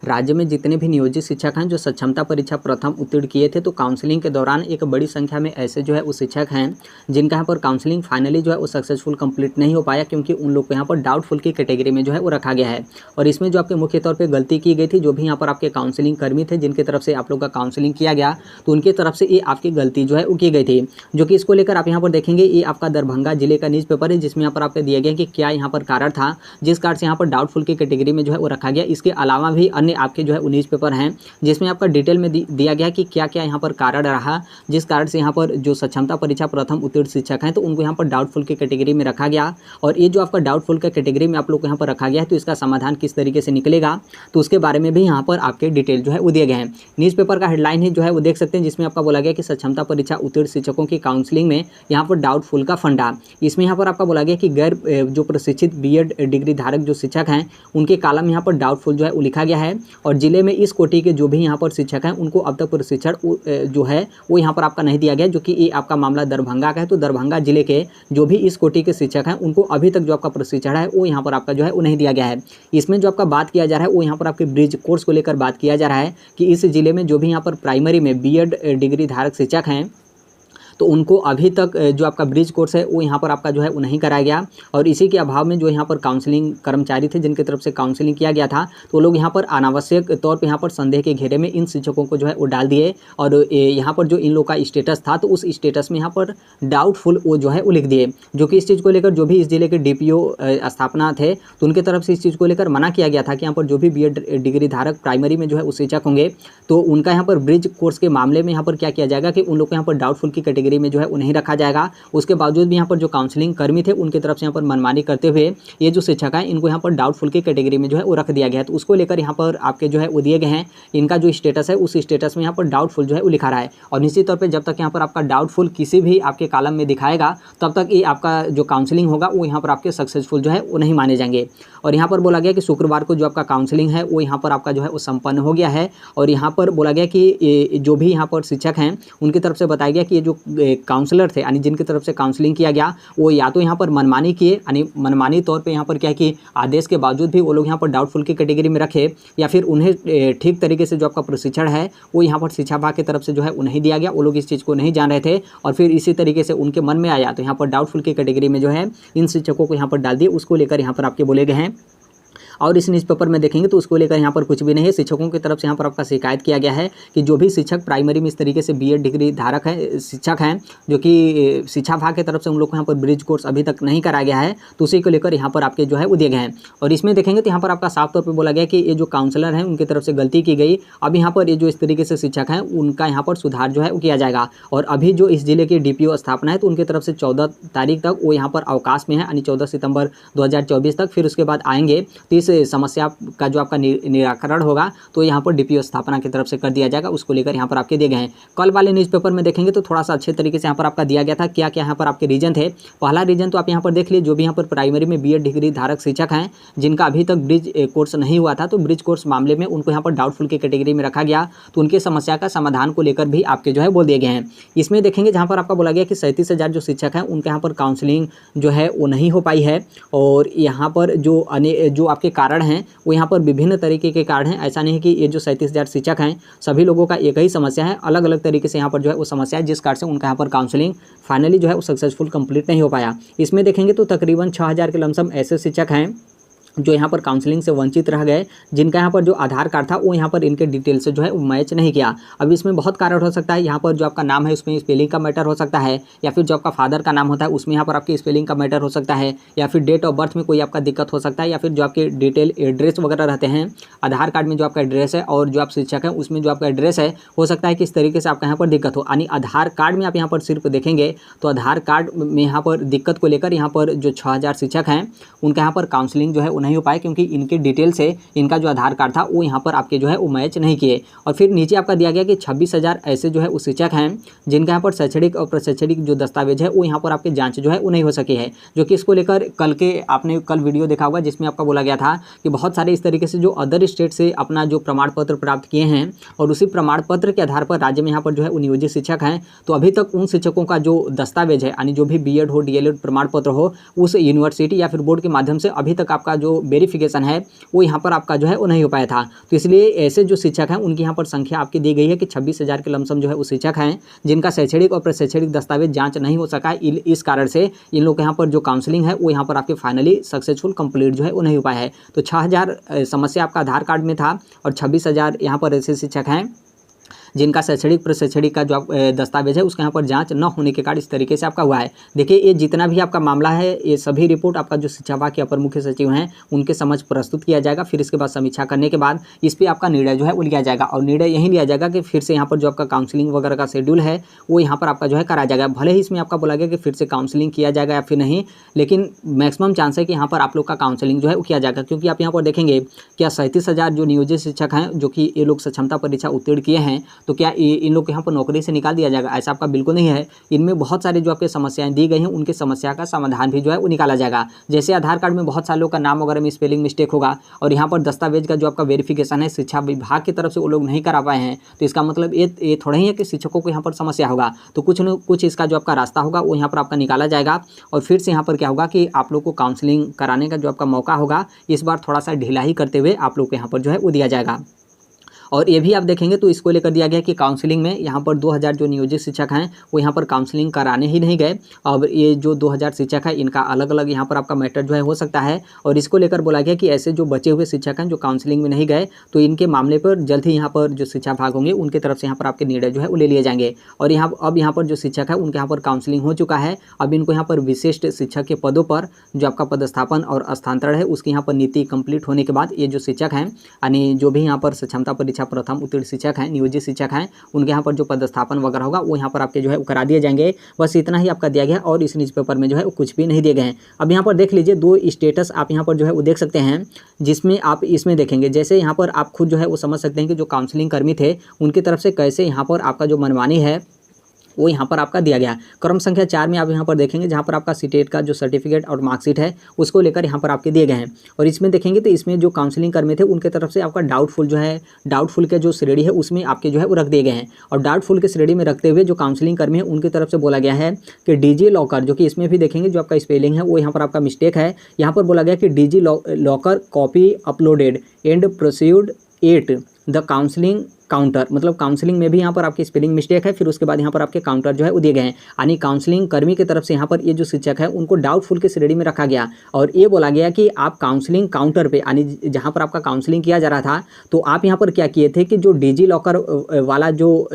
राज्य में जितने भी नियोजित शिक्षक हैं जो सक्षमता परीक्षा प्रथम उत्तीर्ण किए थे, तो काउंसलिंग के दौरान एक बड़ी संख्या में ऐसे जो है वो शिक्षक हैं जिनका यहाँ पर काउंसलिंग फाइनली जो है वो सक्सेसफुल कंप्लीट नहीं हो पाया, क्योंकि उन लोग को यहाँ पर डाउटफुल की कैटेगरी में जो है वो रखा गया है। और इसमें जो आपके मुख्य तौर पर गलती की गई थी, जो भी यहाँ पर आपके काउंसलिंग कर्मी थे जिनकी तरफ से आप लोग का काउंसलिंग किया गया, तो उनकी तरफ से ये आपकी गलती जो है वो की गई थी, जो कि इसको लेकर आप यहाँ पर देखेंगे ये आपका दरभंगा जिले का न्यूज़ पेपर है, जिसमें यहाँ पर आपको दिया गया कि क्या यहाँ पर कारण था जिस कारण से यहाँ पर डाउटफुल की कैटेगरी में जो है वो रखा गया। इसके अलावा भी अन्य आपके जो है न्यूज़ पेपर हैं जिसमें आपका डिटेल में दिया गया कि क्या क्या यहाँ पर कारण रहा जिस कारण से यहाँ पर जो सक्षमता परीक्षा प्रथम उत्तीर्ण शिक्षक हैं तो उनको यहाँ पर डाउटफुल की कैटेगरी में रखा गया। और ये जो आपका डाउटफुल का कैटेगरी में आप लोग को यहाँ पर रखा गया है, तो इसका समाधान किस तरीके से निकलेगा, तो उसके बारे में भी यहाँ पर आपके डिटेल जो है वो दिए गए हैं। न्यूज़ पेपर का हेडलाइन ही जो है वो देख सकते हैं, जिसमें आपका बोला गया कि सक्षमता परीक्षा उत्तीर्ण शिक्षकों की काउंसलिंग में यहाँ पर डाउटफुल का फंडा। इसमें यहाँ पर आपका बोला गया कि गैर जो प्रशिक्षित बीएड डिग्री धारक जो शिक्षक हैं उनके कॉलम यहाँ पर डाउटफुल जो है वो लिखा गया है। और जिले में इस कोटि के जो भी यहाँ पर शिक्षक हैं उनको अब तक प्रशिक्षण जो है वो यहाँ पर आपका नहीं दिया गया, जो कि ये आपका मामला दरभंगा का है। तो दरभंगा जिले के जो भी इस कोटि के शिक्षक हैं उनको अभी तक जो आपका प्रशिक्षण है वो यहाँ पर आपका जो है वो नहीं दिया गया है। इसमें जो आपका बात किया जा रहा है वो यहाँ पर आपके ब्रिज कोर्स को लेकर बात किया जा रहा है कि इस जिले में जो भी यहाँ पर प्राइमरी में बीएड डिग्री धारक शिक्षक हैं तो उनको अभी तक जो आपका ब्रिज कोर्स है वो यहाँ पर आपका जो है वो नहीं कराया गया। और इसी के अभाव में जो यहाँ पर काउंसलिंग कर्मचारी थे जिनकी तरफ से काउंसलिंग किया गया था, तो लोग यहाँ पर अनावश्यक तौर पे यहाँ पर संदेह के घेरे में इन शिक्षकों को जो है वो डाल दिए। और यहाँ पर जो इन लोग का स्टेटस था तो उस स्टेटस में यहाँ पर डाउटफुल वो जो है वो लिख दिए, जो कि इस चीज़ को लेकर जो भी इस जिले के डीपीओ स्थापना थे तो उनकी तरफ से इस चीज़ को लेकर मना किया गया था कि यहाँ पर जो भी बीएड डिग्री धारक प्राइमरी में जो है वो शिक्षक होंगे तो उनका यहाँ पर ब्रिज कोर्स के मामले में यहाँ पर क्या किया जाएगा कि उन लोग को यहाँ पर डाउटफुल की कैटेगरी में जो है वो नहीं रखा जाएगा। उसके बावजूद भी यहाँ पर जो काउंसलिंग कर्मी थे उनकी तरफ से यहाँ पर मनमानी करते हुए ये जो शिक्षक हैं इनको यहाँ पर डाउटफुल की कैटेगरी में जो है वो रख दिया गया है। तो उसको लेकर यहाँ पर आपके जो है वो दिए गए हैं, इनका जो स्टेटस है उस स्टेटस में यहाँ पर डाउटफुल जो है वो लिखा रहा है। और निश्चित तौर पर जब तक यहाँ पर आपका डाउटफुल किसी भी आपके कॉलम में दिखाएगा तब तक ये आपका जो काउंसलिंग होगा वो यहाँ पर आपके सक्सेसफुल जो है वो नहीं माने जाएंगे। और यहाँ पर बोला गया कि शुक्रवार को जो आपका काउंसलिंग है वो यहाँ पर आपका जो है वो संपन्न हो गया है। और यहाँ पर बोला गया कि जो भी यहाँ पर शिक्षक हैं उनकी तरफ से बताया गया कि ये जो काउंसलर थे यानी जिनकी तरफ से काउंसलिंग किया गया वो या तो यहाँ पर मनमानी किए, यानी मनमानी तौर पे यहाँ पर क्या है कि आदेश के बावजूद भी वो लोग यहाँ पर डाउटफुल की कैटेगरी में रखे, या फिर उन्हें ठीक तरीके से जो आपका प्रशिक्षण है वो यहाँ पर शिक्षा विभाग की तरफ से जो है वो नहीं दिया गया, वो लोग इस चीज़ को नहीं जान रहे थे और फिर इसी तरीके से उनके मन में आया तो यहाँ पर डाउटफुल की कैटेगरी में जो है इन शिक्षकों को यहाँ पर डाल दिए। उसको लेकर यहाँ पर आपके बोले गए हैं। और इस न्यूज़ पेपर में देखेंगे तो उसको लेकर यहाँ पर कुछ भी नहीं है। शिक्षकों की तरफ से यहाँ पर आपका शिकायत किया गया है कि जो भी शिक्षक प्राइमरी में इस तरीके से बीएड डिग्री धारक है शिक्षक हैं जो कि शिक्षा विभाग की तरफ से उन लोग को यहाँ पर ब्रिज कोर्स अभी तक नहीं कराया गया है, तो उसी को लेकर यहाँ पर आपके जो है वो दिए गए हैं। और इसमें देखेंगे तो यहाँ पर आपका साफ तौर पर बोला गया कि ये जो काउंसलर हैं उनकी तरफ से गलती की गई। अब यहाँ पर ये जो इस तरीके से शिक्षक हैं उनका यहाँ पर सुधार जो है वो किया जाएगा। और अभी जो इस जिले की डीपीओ स्थापना है तो उनकी तरफ से 14 तारीख तक वो यहाँ पर अवकाश में है, यानी 14 सितंबर 2024 तक, फिर उसके बाद आएंगे। तो इस समस्या का जो आपका निराकरण होगा तो यहाँ पर डीपीओ स्थापना की तरफ से कर दिया जाएगा। उसको लेकर यहाँ पर आपके दिए गए हैं। कल वाले न्यूज़पेपर में देखेंगे तो थोड़ा सा अच्छे तरीके से यहाँ पर आपका दिया गया था क्या क्या यहाँ पर आपके रीजन थे। पहला रीजन तो आप यहाँ पर देख लीजिए, जो भी यहाँ पर प्राइमरी में बीएड डिग्री धारक शिक्षक हैं जिनका अभी तक ब्रिज कोर्स नहीं हुआ था तो ब्रिज कोर्स मामले में उनको यहाँ पर डाउटफुल की कैटेगरी में रखा गया, तो उनकी समस्या का समाधान को लेकर भी आपके जो है बोल दिए गए हैं। इसमें देखेंगे जहाँ पर आपका बोला गया कि 37,000 जो शिक्षक हैं उनके यहाँ पर काउंसलिंग जो है वो नहीं हो पाई है। और यहाँ पर जो आपके कारण हैं वो यहाँ पर विभिन्न तरीके के कारण हैं। ऐसा नहीं है कि ये जो 37,000 शिक्षक हैं सभी लोगों का एक ही समस्या है, अलग अलग तरीके से यहाँ पर जो है वो समस्या है जिस कारण से उनका यहाँ पर काउंसलिंग फाइनली जो है वो सक्सेसफुल कंप्लीट नहीं हो पाया। इसमें देखेंगे तो तकरीबन 6,000 के लमसम ऐसे शिक्षक हैं जो यहाँ पर काउंसलिंग से वंचित रह गए, जिनका यहाँ पर जो आधार कार्ड था वो यहाँ पर इनके डिटेल से जो है वो मैच नहीं किया। अब इसमें बहुत कारण हो सकता है, यहाँ पर जो आपका नाम है उसमें स्पेलिंग का मैटर हो सकता है, या फिर जो आपका फादर का नाम होता है उसमें यहाँ पर आपकी स्पेलिंग का मैटर हो सकता है, या फिर डेट ऑफ बर्थ में कोई आपका दिक्कत हो सकता है, या फिर जो आपके डिटेल एड्रेस वगैरह रहते हैं आधार कार्ड में जो आपका एड्रेस है और जो आप शिक्षक हैं उसमें जो आपका एड्रेस है हो सकता है कि इस तरीके से आपका यहाँ पर दिक्कत हो। यानी आधार कार्ड में आप यहाँ पर सिर्फ देखेंगे तो आधार कार्ड में यहाँ पर दिक्कत को लेकर यहाँ पर जो 6,000 शिक्षक हैं उनका यहाँ पर काउंसलिंग जो है वो नहीं हो पाए, क्योंकि इनके डिटेल से इनका जो आधार कार्ड था वो यहाँ पर आपके जो है वो मैच नहीं किए। और फिर नीचे आपका दिया गया कि 26,000 ऐसे जो है वो शिक्षक हैं जिनका यहाँ पर शैक्षणिक और प्रशैक्षणिक जो दस्तावेज है वो यहाँ पर आपके जांच जो है वो नहीं हो सकी है, जो कि इसको लेकर कल वीडियो देखा होगा जिसमें आपका बोला गया था कि बहुत सारे इस तरीके से जो अदर स्टेट से अपना जो प्रमाण पत्र प्राप्त किए हैं और उसी प्रमाण पत्र के आधार पर राज्य में यहाँ पर जो है वो नियोजित शिक्षक हैं, तो अभी तक उन शिक्षकों का जो दस्तावेज है यानी जो भी बीएड हो डीएलएड प्रमाण पत्र हो उस यूनिवर्सिटी या फिर बोर्ड के माध्यम से अभी तक आपका जो जो वेरिफिकेशन है वो यहाँ पर आपका जो है वो नहीं हो पाया था। तो इसलिए ऐसे जो शिक्षक हैं उनकी यहाँ पर संख्या आपकी दी गई है कि 26,000 के लमसम जो है वो शिक्षक हैं जिनका शैक्षणिक और प्रशैक्षणिक दस्तावेज जांच नहीं हो सका। इस कारण से इन लोग के यहाँ पर जो काउंसलिंग है वो यहाँ पर आपके फाइनली सक्सेसफुल कंप्लीट जो है वो नहीं हो पाया है। तो 6,000 समस्या आपका आधार कार्ड में था और 26,000 यहाँ पर ऐसे शिक्षक हैं जिनका शैक्षणिक प्रशैक्षणिक का जो दस्तावेज है उसका यहाँ पर जांच न होने के कारण इस तरीके से आपका हुआ है। देखिए ये जितना भी आपका मामला है ये सभी रिपोर्ट आपका जो शिक्षा विभाग के अपर मुख्य सचिव हैं उनके समझ प्रस्तुत किया जाएगा। फिर इसके बाद समीक्षा करने के बाद इस पर आपका निर्णय जो है वो लिया जाएगा और निर्णय यही लिया जाएगा कि फिर से यहाँ पर जो आपका काउंसलिंग वगैरह का शेड्यूल है वो यहाँ पर आपका जो है कराया जाएगा। भले ही इसमें आपका बोला गया कि फिर से काउंसलिंग किया जाएगा या फिर नहीं, लेकिन मैक्सिमम चांस है कि यहाँ पर आप लोग का काउंसलिंग जो है वो किया जाएगा। क्योंकि आप यहाँ पर देखेंगे क्या 37,000 जो नियोजित शिक्षक हैं जो कि ये लोग सक्षमता परीक्षा उत्तीर्ण किए हैं, तो क्या इन लोग को यहाँ पर नौकरी से निकाल दिया जाएगा? ऐसा आपका बिल्कुल नहीं है। इनमें बहुत सारी जो आपके समस्याएं दी गई हैं उनकी समस्या का समाधान भी जो है वो निकाला जाएगा। जैसे आधार कार्ड में बहुत सारे लोग का नाम वगैरह में स्पेलिंग मिस्टेक होगा और यहाँ पर दस्तावेज का जो आपका वेरिफिकेशन है शिक्षा विभाग की तरफ से वो लोग नहीं करा पाए हैं, तो इसका मतलब ये थोड़ा ही है कि शिक्षकों को यहाँ पर समस्या होगा। तो कुछ न कुछ इसका जो आपका रास्ता होगा वो यहाँ पर आपका निकाला जाएगा और फिर से यहाँ पर क्या होगा कि आप लोग को काउंसलिंग कराने का जो आपका मौका होगा इस बार थोड़ा सा ढिला ही करते हुए आप लोग को यहाँ पर जो है वो दिया जाएगा। और ये भी आप देखेंगे तो इसको लेकर दिया गया कि काउंसलिंग में यहाँ पर 2000 जो नियोजित शिक्षक हैं वो यहाँ पर काउंसलिंग कराने ही नहीं गए। अब ये जो 2000 शिक्षक है इनका अलग अलग यहाँ पर आपका मैटर जो है हो सकता है और इसको लेकर बोला गया कि ऐसे जो बचे हुए शिक्षक हैं जो काउंसलिंग में नहीं गए तो इनके मामले पर जल्द ही यहाँ पर जो शिक्षा विभाग होंगे उनकी तरफ से यहाँ पर आपके निर्णय जो है वो ले लिए जाएंगे। और अब यहाँ पर जो शिक्षक है उनके यहाँ पर काउंसलिंग हो चुका है। अब इनको यहाँ पर विशिष्ट शिक्षक के पदों पर जो आपका पदस्थापन और स्थानांतरण है उसकी यहाँ पर नीति कंप्लीट होने के बाद ये जो शिक्षक हैं यानी जो भी यहाँ पर क्षमता परीक्षा प्रथम उत्तीर्ण शिक्षक हैं नियोजित शिक्षक हैं उनके यहाँ पर जो पदस्थापन वगैरह होगा वो यहाँ पर आपके जो है करा दिए जाएंगे। बस इतना ही आपका दिया गया और इस न्यूज़पेपर में जो है वो कुछ भी नहीं दिए गए हैं। अब यहाँ पर देख लीजिए 2 स्टेटस आप यहाँ पर जो है वो देख सकते हैं जिसमें आप इसमें देखेंगे जैसे यहाँ पर आप खुद जो है वो समझ सकते हैं कि जो काउंसलिंग कर्मी थे उनकी तरफ से कैसे यहाँ पर आपका जो मनमानी है वो यहाँ पर आपका दिया गया। क्रम संख्या 4 में आप यहाँ पर देखेंगे जहाँ पर आपका सीटेट का जो सर्टिफिकेट और मार्कशीट है उसको लेकर यहाँ पर आपके दिए गए हैं। और इसमें देखेंगे तो इसमें जो काउंसलिंग कर्मी थे उनके तरफ से आपका डाउटफुल जो है डाउटफुल के जो श्रेणी है उसमें आपके जो है वो रख दिए गए हैं। और डाउटफुल के श्रेणी में रखते हुए जो काउंसलिंग कर्मी है उनकी तरफ से बोला गया है कि डिजी लॉकर, जो कि इसमें भी देखेंगे जो आपका स्पेलिंग है वो यहाँ पर आपका मिस्टेक है। यहाँ पर बोला गया कि DigiLocker copy uploaded and proceed at the counselling counter, मतलब काउंसलिंग में भी यहाँ पर आपकी स्पेलिंग मिस्टेक है। फिर उसके बाद यहाँ पर आपके काउंटर जो है वो दिए गए हैं यानी काउंसलिंग कर्मी की तरफ से यहाँ पर ये जो शिक्षक है उनको डाउटफुल के श्रेणी में रखा गया। और ये बोला गया कि आप काउंसलिंग काउंटर पे यानी जहाँ पर आपका काउंसलिंग किया जा रहा था तो आप यहाँ पर क्या किए थे कि जो डिजी लॉकर वाला जो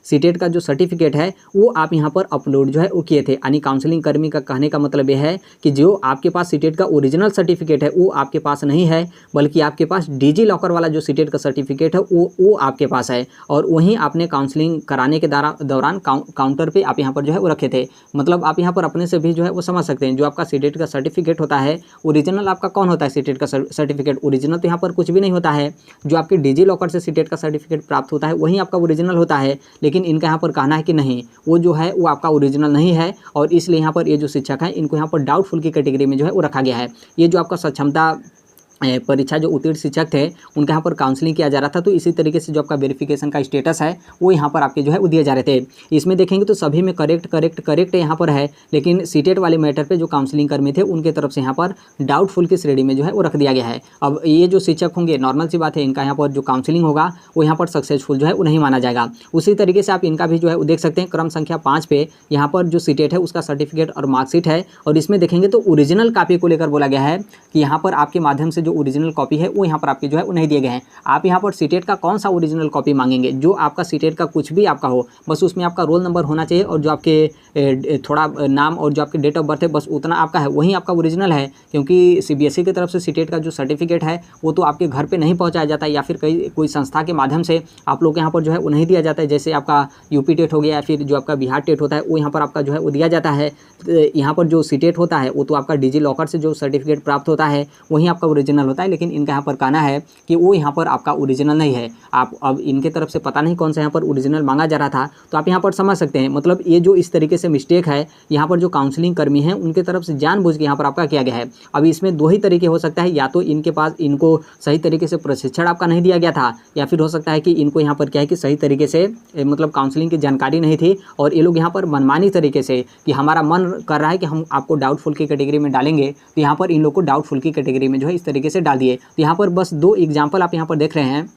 सीटेट का जो सर्टिफिकेट है वो आप यहाँ पर अपलोड जो है वो किए थे। यानी काउंसलिंग कर्मी का कहने का मतलब यह है कि जो आपके पास सीटेट का ओरिजिनल सर्टिफिकेट है वो आपके पास नहीं है, बल्कि आपके पास डिजी लॉकर वाला जो सीटेट का सर्टिफिकेट है वो आपके पास है। और वहीं आपने काउंसलिंग कराने के दौरान काउंटर पे आप यहाँ पर जो है वो रखे थे। मतलब आप यहाँ पर अपने से भी जो है वो समझ सकते हैं जो आपका सीटेट का सर्टिफिकेट होता है ओरिजिनल आपका कौन होता है सीटेट का सर्टिफिकेट ओरिजिनल तो यहाँ पर कुछ भी नहीं होता है। जो आपके डिजी लॉकर से सीटेट का सर्टिफिकेट प्राप्त होता है वही आपका ओरिजिनल होता है। लेकिन इनका यहाँ पर कहना है कि नहीं वो जो है वो आपका ओरिजिनल नहीं है और इसलिए यहाँ पर ये जो शिक्षक हैं इनको यहाँ पर डाउटफुल की कैटेगरी में जो है वो रखा गया है। ये जो आपका सक्षमता परीक्षा जो उत्तीर्ण शिक्षक थे उनके यहाँ पर काउंसलिंग किया जा रहा था तो इसी तरीके से जो आपका वेरिफिकेशन का स्टेटस है वो यहाँ पर आपके जो है वो दिए जा रहे थे। इसमें देखेंगे तो सभी में करेक्ट यहाँ पर है, लेकिन सीटेट वाले मैटर पे जो काउंसलिंग कर्मी थे उनके तरफ से यहाँ पर डाउटफुल की श्रेणी में जो है वो रख दिया गया है। अब ये जो शिक्षक होंगे नॉर्मल सी बात है इनका यहाँ पर जो काउंसलिंग होगा वो यहाँ पर सक्सेसफुल जो है वो नहीं माना जाएगा। उसी तरीके से आप इनका भी जो है वो देख सकते हैं क्रम संख्या 5 पे यहाँ पर जो सीटेट है उसका सर्टिफिकेट और मार्कशीट है। और इसमें देखेंगे तो ओरिजिनल कॉपी को लेकर बोला गया है कि यहाँ पर आपके माध्यम से जो ओरिजिनल कॉपी है वो यहाँ पर आपके जो है वो नहीं दिए गए हैं। आप यहाँ पर सीटेट का कौन सा ओरिजिनल कॉपी मांगेंगे? जो आपका सीटेट का कुछ भी आपका हो, बस उसमें आपका रोल नंबर होना चाहिए और जो आपके थोड़ा नाम और जो आपके डेट ऑफ बर्थ है बस उतना आपका है, वही आपका ओरिजिनल है। क्योंकि सीबीएसई की तरफ से सीटेट का जो सर्टिफिकेट है वो तो आपके घर पर नहीं पहुँचाया जाता है या फिर कोई संस्था के माध्यम से आप लोग यहाँ पर जो है वो नहीं दिया जाता है। जैसे आपका यूपी टेट हो गया या फिर जो आपका बिहार टेट होता है वो यहाँ पर आपका जो है वो दिया जाता है। यहाँ पर जो सीटेट होता है वो तो आपका डिजी लॉकर से जो सर्टिफिकेट प्राप्त होता है वहीं आपका ओरिजिनल ओरिजिनल होता है, लेकिन इनका यहाँ पर कहना है कि वो यहाँ पर आपका ओरिजिनल नहीं है। आप अब इनके तरफ से पता नहीं कौन सा यहाँ पर ओरिजिनल मांगा जा रहा था, तो आप यहाँ पर समझ सकते हैं। मतलब ये जो इस तरीके से मिस्टेक है यहाँ पर जो काउंसलिंग कर्मी हैं उनके तरफ से जानबूझ के यहाँ पर आपका किया गया है। अब इसमें दो ही तरीके हो सकता है, या तो इनके पास इनको सही तरीके से प्रशिक्षण आपका नहीं दिया गया था, या फिर हो सकता है कि इनको यहाँ पर क्या है कि सही तरीके से मतलब काउंसलिंग की जानकारी नहीं थी और ये लोग यहाँ पर मनमानी तरीके से कि हमारा मन कर रहा है कि हम आपको डाउटफुल की कैटेगरी में डालेंगे, तो यहाँ पर इन लोग को डाउटफुल की कैटेगरी में जो है इस तरीके से डाल दिए। तो यहाँ पर बस 2 एग्जाम्पल आप यहाँ पर देख रहे हैं।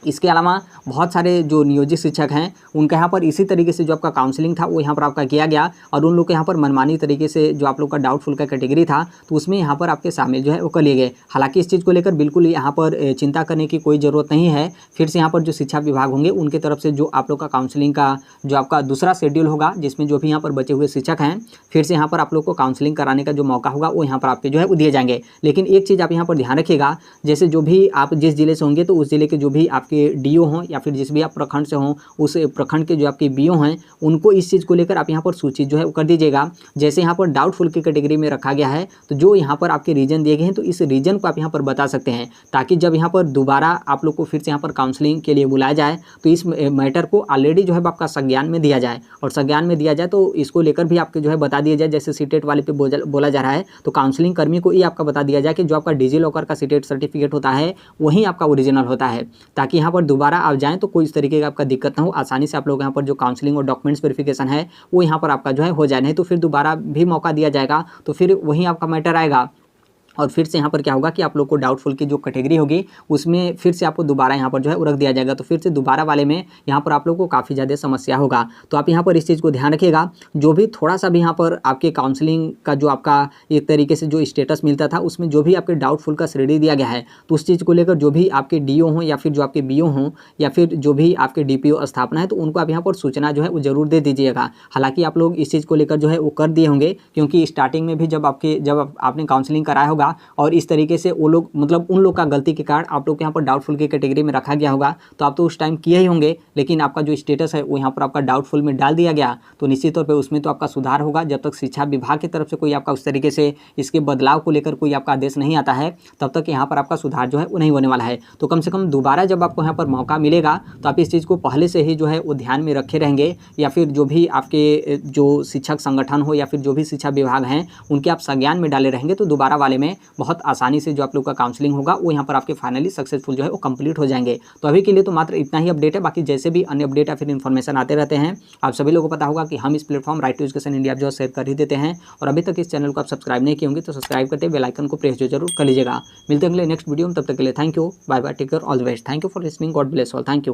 इसके अलावा बहुत सारे जो नियोजित शिक्षक हैं उनका यहाँ पर इसी तरीके से जो आपका काउंसलिंग था वो यहाँ पर आपका किया गया और उन लोग के यहाँ पर मनमानी तरीके से जो आप लोग का डाउटफुल का कैटेगरी था तो उसमें यहाँ पर आपके शामिल जो है वो कर लिए गए। हालांकि इस चीज़ को लेकर बिल्कुल यहाँ पर चिंता करने की कोई ज़रूरत नहीं है। फिर से यहाँ पर जो शिक्षा विभाग होंगे उनके तरफ से जो आप लोग का काउंसलिंग का जो आपका दूसरा शेड्यूल होगा, जिसमें जो भी यहाँ पर बचे हुए शिक्षक हैं फिर से यहाँ पर आप लोग को काउंसलिंग कराने का जो मौका होगा वो यहाँ पर आपके जो है वो दिए जाएंगे। लेकिन एक चीज़ आप यहाँ पर ध्यान रखिएगा, जैसे जो भी आप जिस जिले से होंगे तो उस जिले के जो भी आपके डीओ हों या फिर जिस भी आप प्रखंड से हों उस प्रखंड के जो आपके बीओ हैं उनको इस चीज़ को लेकर आप यहाँ पर सूचित जो है वो कर दीजिएगा। जैसे यहाँ पर डाउटफुल की कैटेगरी में रखा गया है तो जो यहाँ पर आपके रीजन दिए गए हैं तो इस रीजन को आप यहाँ पर बता सकते हैं, ताकि जब यहाँ पर दोबारा आप लोग को फिर से यहाँ पर काउंसलिंग के लिए बुलाया जाए तो इस मैटर को ऑलरेडी जो है आपका संज्ञान में दिया जाए, और संज्ञान में दिया जाए तो इसको लेकर भी आपके जो है बता दिया जाए। जैसे सीटेट वाले पे बोला जा रहा है तो काउंसलिंग कर्मी को ये आपका बता दिया जाए कि जो आपका डिजी लॉकर का सीटेट सर्टिफिकेट होता है वही आपका ओरिजिनल होता है, ताकि यहाँ पर दोबारा आप जाएँ तो कोई इस तरीके का आपका दिक्कत ना हो, आसानी से आप लोग यहाँ पर जो काउंसलिंग और डॉक्यूमेंट्स वेरिफिकेशन है वो यहाँ पर आपका जो है हो जाए। नहीं तो फिर दोबारा भी मौका दिया जाएगा तो फिर वही आपका मैटर आएगा और फिर से यहाँ पर क्या होगा कि आप लोग को डाउटफुल की जो कैटेगरी होगी उसमें फिर से आपको दोबारा यहाँ पर जो है रख दिया जाएगा, तो फिर से दोबारा वाले में यहाँ पर आप लोग को काफ़ी ज़्यादा समस्या होगा। तो आप यहाँ पर इस चीज़ को ध्यान रखिएगा। जो भी थोड़ा सा भी यहाँ पर आपके काउंसलिंग का जो आपका एक तरीके से जो स्टेटस मिलता था उसमें जो भी आपके डाउटफुल का श्रेणी दिया गया है तो उस चीज़ को लेकर जो भी आपके डीओ हों या फिर जो आपके बीओ हों या फिर जो भी आपके डीपीओ स्थापना है तो उनको आप यहाँ पर सूचना जो है वो जरूर दे दीजिएगा। हालांकि आप लोग इस चीज़ को लेकर जो है वो कर दिए होंगे, क्योंकि स्टार्टिंग में भी जब आपने काउंसलिंग कराया होगा और इस तरीके से वो लोग मतलब उन लोग का गलती के कारण आप लोग के यहाँ पर डाउटफुल की कैटेगरी में रखा गया होगा तो आप तो उस टाइम किए ही होंगे, लेकिन आपका जो स्टेटस है वो यहाँ पर आपका डाउटफुल में डाल दिया गया तो निश्चित तौर पे उसमें तो आपका सुधार होगा। जब तक शिक्षा विभाग की तरफ से कोई आपका उस तरीके से इसके बदलाव को लेकर कोई आपका आदेश नहीं आता है तब तक यहाँ पर आपका सुधार जो है वो नहीं होने वाला है। तो कम से कम दोबारा जब आपको यहाँ पर मौका मिलेगा तो आप इस चीज़ को पहले से ही जो है वो ध्यान में रखे रहेंगे, या फिर जो भी आपके जो शिक्षक संगठन हो या फिर जो भी शिक्षा विभाग हैं उनके आप संज्ञान में डाले रहेंगे तो दोबारा वाले में बहुत आसानी से जो आप लोग का काउंसलिंग होगा वो यहाँ पर आपके फाइनली सक्सेसफुल जो है वो कंप्लीट हो जाएंगे। तो अभी के लिए तो मात्र इतना ही अपडेट है, बाकी जैसे भी अन्य अपडेट या फिर इन्फॉर्मेशन आते रहते हैं आप सभी लोगों को पता होगा कि हम इस platform right to education India जो शेयर कर ही देते हैं। और अभी तक इस चैनल को आप सब्सक्राइब नहीं किए होंगे तो सब्सक्राइब करते बेल आइकन को प्रेस जो जरूर कर लीजिएगा। मिलते हैं अगले नेक्स्ट वीडियो में, तब तक के लिए thank you, bye bye, take care, all the best, thank you for listening, God bless all, thank you.